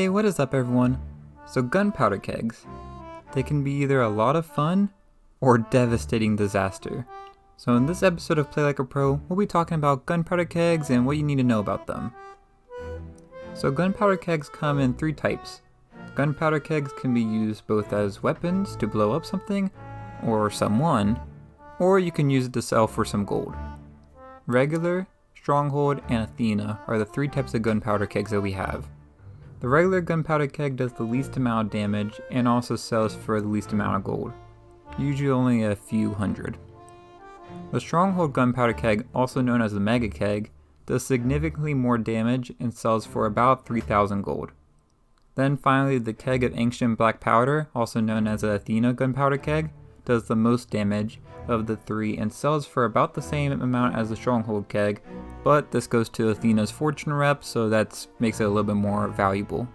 Hey, what is up everyone? So gunpowder kegs. They can be either a lot of fun or devastating disaster. So in this episode of Play Like a Pro, we'll be talking about gunpowder kegs and what you need to know about them. So gunpowder kegs come in three types. Gunpowder kegs can be used both as weapons to blow up something or someone, or you can use it to sell for some gold. Regular, Stronghold, and Athena are the three types of gunpowder kegs that we have. The regular gunpowder keg does the least amount of damage and also sells for the least amount of gold, usually only a few hundred. The Stronghold gunpowder keg, also known as the mega keg, does significantly more damage and sells for about 3,000 gold. Then finally, the keg of ancient black powder, also known as the Athena gunpowder keg, does the most damage of the three and sells for about the same amount as the Stronghold keg, but this goes to Athena's fortune rep, so that makes it a little bit more valuable.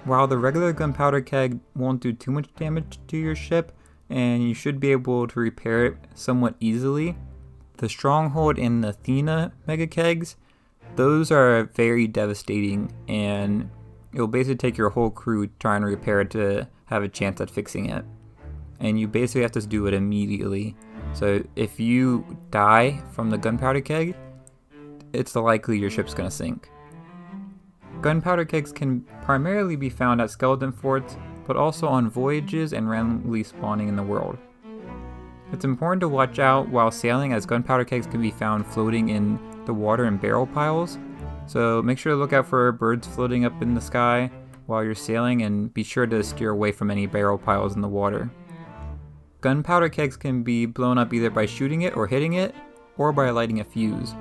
While the regular gunpowder keg won't do too much damage to your ship, and you should be able to repair it somewhat easily, the Stronghold and the Athena mega kegs, those are very devastating, and it'll basically take your whole crew trying to repair it to have a chance at fixing it. And you basically have to do it immediately. So if you die from the gunpowder keg, it's likely your ship's gonna sink. Gunpowder kegs can primarily be found at skeleton forts, but also on voyages and randomly spawning in the world. It's important to watch out while sailing, as gunpowder kegs can be found floating in the water in barrel piles. So make sure to look out for birds floating up in the sky while you're sailing, and be sure to steer away from any barrel piles in the water. Gunpowder kegs can be blown up either by shooting it or hitting it, or by lighting a fuse.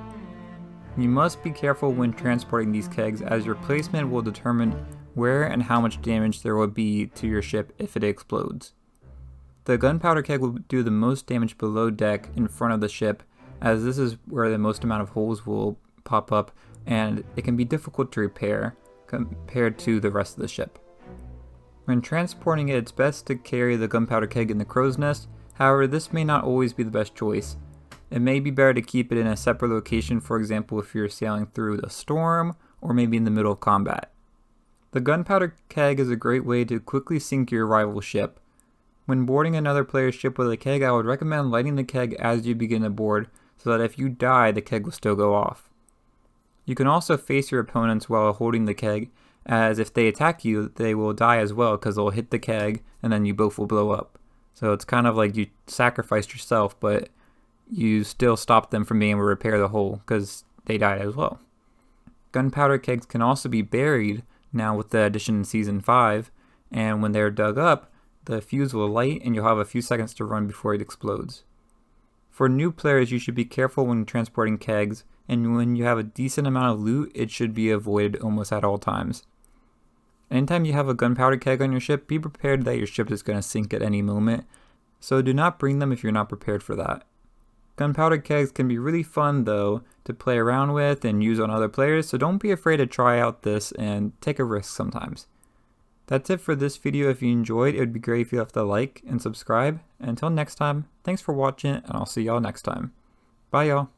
You must be careful when transporting these kegs, as your placement will determine where and how much damage there will be to your ship if it explodes. The gunpowder keg will do the most damage below deck in front of the ship, as this is where the most amount of holes will pop up, and it can be difficult to repair compared to the rest of the ship. When transporting it, it's best to carry the gunpowder keg in the crow's nest. However, this may not always be the best choice. It may be better to keep it in a separate location, for example if you're sailing through a storm or maybe in the middle of combat. The gunpowder keg is a great way to quickly sink your rival ship. When boarding another player's ship with a keg, I would recommend lighting the keg as you begin to board, so that if you die, the keg will still go off. You can also face your opponents while holding the keg, as if they attack you, they will die as well because they'll hit the keg and then you both will blow up. So it's kind of like you sacrificed yourself, but you still stop them from being able to repair the hole because they died as well. Gunpowder kegs can also be buried now with the addition in Season 5, and when they're dug up, the fuse will light and you'll have a few seconds to run before it explodes. For new players, you should be careful when transporting kegs, and when you have a decent amount of loot, it should be avoided almost at all times. Anytime you have a gunpowder keg on your ship, be prepared that your ship is going to sink at any moment, so do not bring them if you're not prepared for that. Gunpowder kegs can be really fun though to play around with and use on other players, so don't be afraid to try out this and take a risk sometimes. That's it for this video. If you enjoyed, it would be great if you left a like and subscribe. And until next time, thanks for watching, and I'll see y'all next time. Bye y'all.